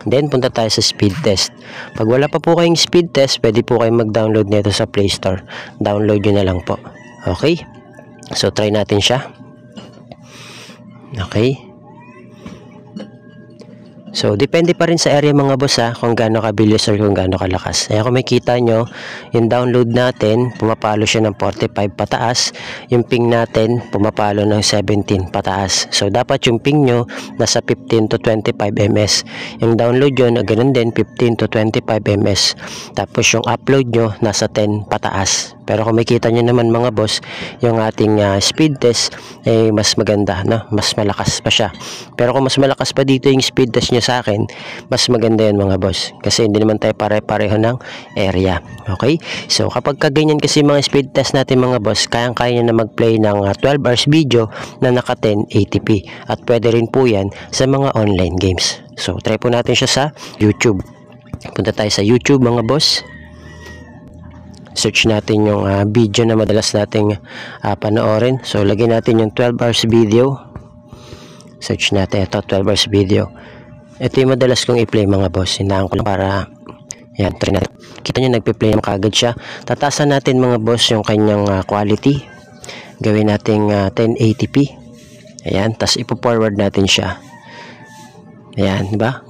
Then, punta tayo sa speed test. Pag wala pa po kayong speed test, pwede po kayong mag-download nito sa Play Store. Download nyo na lang po. Okay? So, try natin siya. Okay? So, depende pa rin sa area mga boss kung gaano kabilis or kung gaano kalakas. Kaya kung makita nyo, yung download natin, pumapalo siya ng 45 pataas. Yung ping natin, pumapalo ng 17 pataas. So, dapat yung ping nyo, nasa 15 to 25 ms. Yung download yun, ganun din, 15 to 25 ms. Tapos yung upload nyo, nasa 10 pataas. Pero kung makita nyo naman mga boss, yung ating speed test, mas maganda, no? Mas malakas pa siya. Pero kung mas malakas pa dito yung speed test nyo sa akin, mas maganda yun mga boss. Kasi hindi naman tayo pare-pareho ng area. Okay? So, kapag kaganyan kasi mga speed test natin mga boss, kayang-kaya na mag-play ng 12 hours video na naka 1080p. At pwede rin po yan sa mga online games. So, try po natin siya sa YouTube. Punta tayo sa YouTube mga boss. Search natin yung video na madalas nating panoorin. So, lagyan natin yung 12 hours video. Search natin ito, 12 hours video. Ito yung madalas kong i-play mga boss. Hinaan ko lang para, yan, try natin. Kita nyo, nagpe-play naman kagad siya. Tatasan natin mga boss yung kanyang quality. Gawin natin 1080p. Ayan, tas ipo-forward natin siya. Ayan, diba?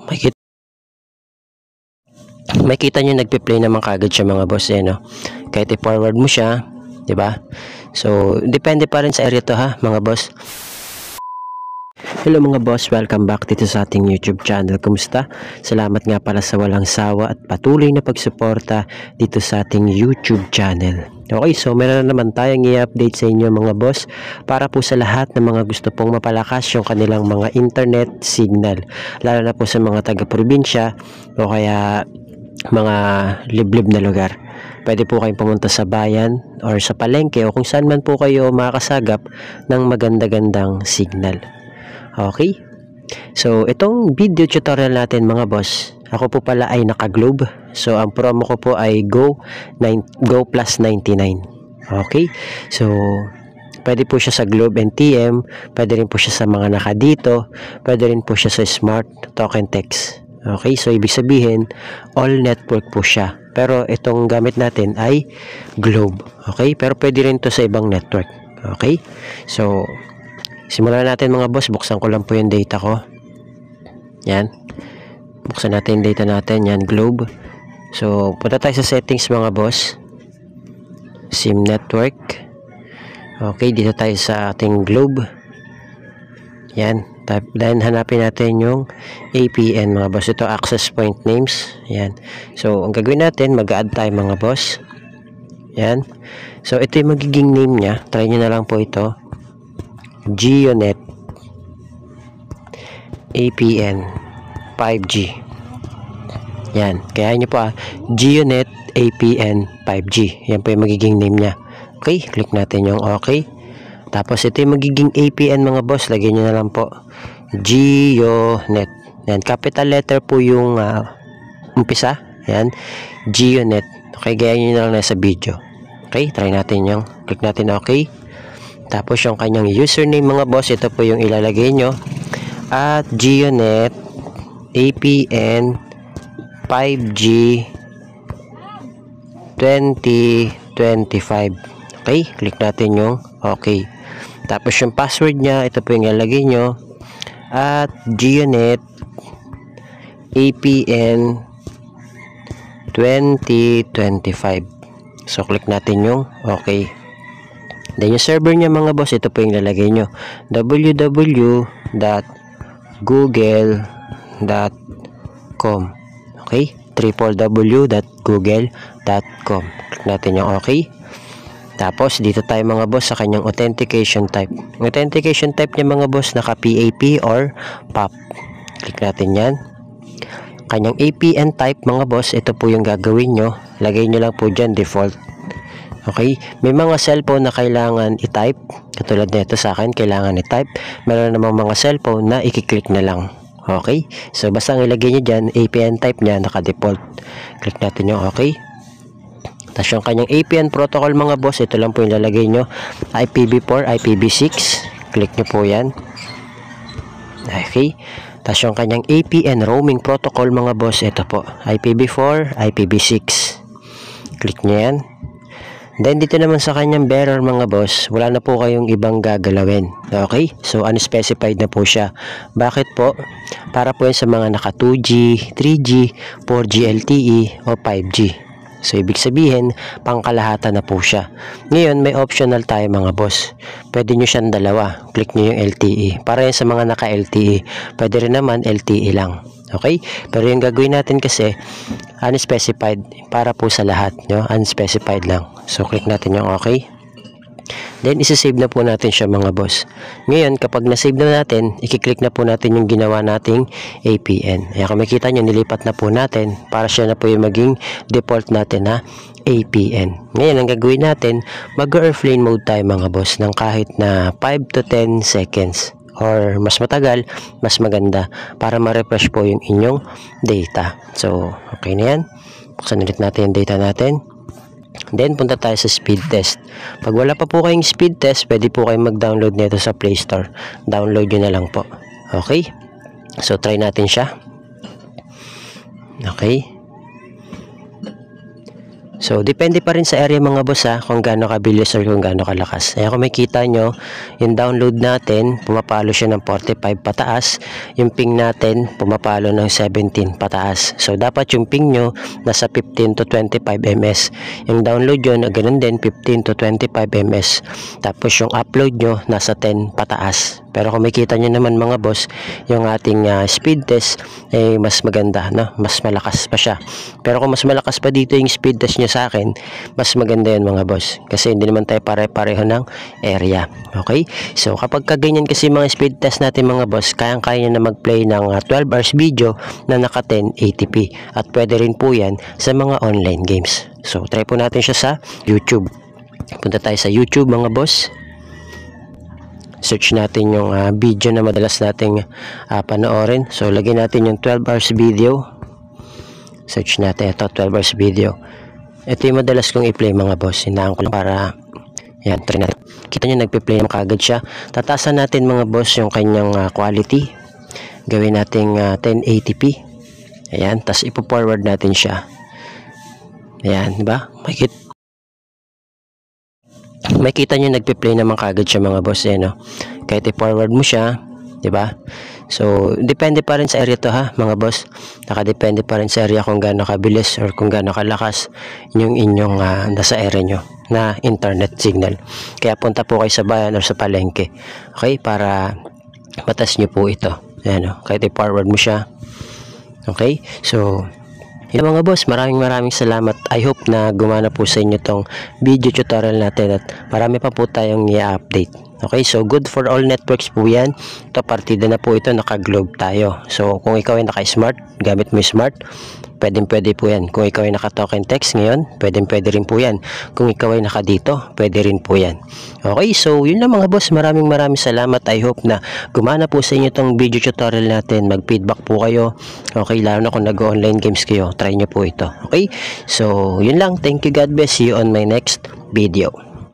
Makita nyo, nagpe-play naman kagad siya mga boss. No? Kahit i-forward mo siya, diba? So, depende pa rin sa area to mga boss. Hello mga boss, welcome back dito sa ating YouTube channel. Kumusta? Salamat nga pala sa walang sawa at patuloy na pagsuporta dito sa ating YouTube channel. Okay, so meron na naman tayong i-update sa inyo mga boss para po sa lahat ng mga gusto pong mapalakas yung kanilang mga internet signal. Lalo na po sa mga taga-probinsya o kaya mga liblib na lugar. Pwede po kayong pumunta sa bayan or sa palengke o kung saan man po kayo makakasagap ng maganda-gandang signal. Okay? So, itong video tutorial natin mga boss, ako po pala ay naka-Globe. So, ang promo ko po ay Go plus 99. Okay? So, pwede po siya sa Globe and TM, pwede rin po siya sa mga nakadito, pwede rin po siya sa Smart Token Text. Okay? So, ibig sabihin, all network po siya. Pero, itong gamit natin ay Globe. Okay? Pero, pwede rin to sa ibang network. Okay? So, simulan natin mga boss. Buksan ko lang po yung data ko. Yan. Buksan natin yung data natin. Yan, Globe. So, punta tayo sa settings mga boss. SIM network. Okay, dito tayo sa ating Globe. Yan. Then, hanapin natin yung APN mga boss. Ito, access point names. Yan. So, ang gagawin natin, mag-add tayo mga boss. Yan. So, ito yung magiging name niya. Try nyo na lang po ito. GeoNet APN 5G. Yan, kaya nyo po GeoNet APN 5G. Yan po yung magiging name nya. Okay, click natin yung okay. Tapos ito yung magiging APN mga boss. Lagyan nyo na lang po GeoNet. Yan, capital letter po yung umpisa. Yan, GeoNet. Okay, gaya nyo na lang nasa video. Okay, try natin yung click natin okay. Tapos yung kanyang username mga boss, ito po yung ilalagay nyo. At GeoNet APN 5G 2025. Okay, click natin yung okay. Tapos yung password nya, ito po yung ilalagay nyo. At GeoNet APN 2025. So click natin yung okay. Then yung server niya mga boss, ito po yung lalagay nyo. www.google.com. Okay? www.google.com. Click natin yung okay. Tapos dito tayo mga boss sa kanyang authentication type. Yung authentication type niya mga boss, naka PAP or PAP. Click natin yan. Kanyang APN type mga boss, ito po yung gagawin nyo. Lagay nyo lang po dyan default. Okay, may mga cellphone na kailangan i-type. Katulad nito sa akin, kailangan i-type. Meron namang mga cellphone na i-click na lang. Okay, so basta ang ilagay nyo dyan, APN type nya, naka-default. Click natin yung okay. Tapos yung kanyang APN protocol mga boss, ito lang po yung lalagay nyo. IPv4, IPv6. Click nyo po yan. Okay. Tapos yung kanyang APN roaming protocol mga boss, ito po, IPv4, IPv6. Click nyo yan. Then dito naman sa kanyang bearer mga boss, wala na po kayong ibang gagalawin. Okay? So unspecified na po siya. Bakit po? Para po yan sa mga naka 2G, 3G, 4G LTE o 5G. So ibig sabihin, pangkalahatan na po siya. Ngayon may optional tayo mga boss. Pwede nyo siyang dalawa. Click nyo yung LTE. Para yan sa mga naka LTE. Pwede rin naman LTE lang. Okay? Pero yung gagawin natin kasi unspecified, para po sa lahat, no? Unspecified lang. So click natin yung okay. Then isa-save na po natin siya mga boss. Ngayon kapag na-save na natin, i-click na po natin yung ginawa nating APN. Ayan, kung makita nyo, nilipat na po natin para siya na po yung maging default natin na APN. Ngayon ang gagawin natin, mag-airplane mode tayo mga boss ng kahit na 5 to 10 seconds. Or mas matagal, mas maganda para ma-refresh po yung inyong data. So, okay na yan. Buksan ulit natin yung data natin. Then, punta tayo sa speed test. Pag wala pa po kayong speed test, pwede po kayong mag-download nito sa Play Store. Download nyo na lang po. Okay? So, try natin siya. Okay. So, depende pa rin sa area mga boss ha, kung gaano kabilis or kung gaano kalakas. Ayan, kung makikita nyo, yung download natin, pumapalo siya ng 45 pataas. Yung ping natin, pumapalo ng 17 pataas. So, dapat yung ping nyo, nasa 15 to 25 ms. Yung download yun, ganun din, 15 to 25 ms. Tapos yung upload nyo, nasa 10 pataas. Pero kung makikita nyo naman mga boss, yung ating speed test ay mas maganda, no? Mas malakas pa siya. Pero kung mas malakas pa dito yung speed test nyo sa akin, mas maganda yun mga boss. Kasi hindi naman tayo pare-pareho ng area. Okay? So kapag kaganyan kasi mga speed test natin mga boss, kayang-kaya na mag-play ng 12 hours video na naka 1080p. At pwede rin po yan sa mga online games. So try po natin siya sa YouTube. Punta tayo sa YouTube mga boss. Search natin yung video na madalas nating panoorin. So, lagyan natin yung 12 hours video. Search natin ito, 12 hours video. Ito yung madalas kong i-play mga boss. Hinaan ko lang para, yan, try natin. Kita nyo, nagpe-play na kagad siya. Tatasan natin mga boss yung kanyang quality. Gawin natin 1080p. Ayan, tas ipo-forward natin siya. Ayan, diba? Makita nyo nagpe-play naman kagad siya mga boss eh, no? Kahit i-forward mo siya, di ba? So, depende pa rin sa area to ha, mga boss. Nakadepende pa rin sa area kung gaano kabilis or kung gaano kalakas yung inyong nasa area nyo na internet signal. Kaya punta po kayo sa bayan or sa palengke. Okay? Para matas nyo po ito. Ayan, no? Kahit i-forward mo siya. Okay? So, yun mga boss, maraming salamat. I hope na gumana po sa inyo tong video tutorial natin at marami pa po tayong i-update. Okay, so good for all networks po yan. Ito, partida na po ito, naka-globe tayo. So kung ikaw ay naka-smart, gamit mo smart, pwede po yan. Kung ikaw ay naka-token text ngayon, pwede rin po yan. Kung ikaw ay naka-dito, pwede rin po yan. Okay, so yun lang mga boss, maraming salamat. I hope na gumana po sa inyo tong video tutorial natin. Mag-feedback po kayo. Okay, lalo na kung nag-online games kayo, try nyo po ito. Okay, so yun lang. Thank you, God bless. See you on my next video.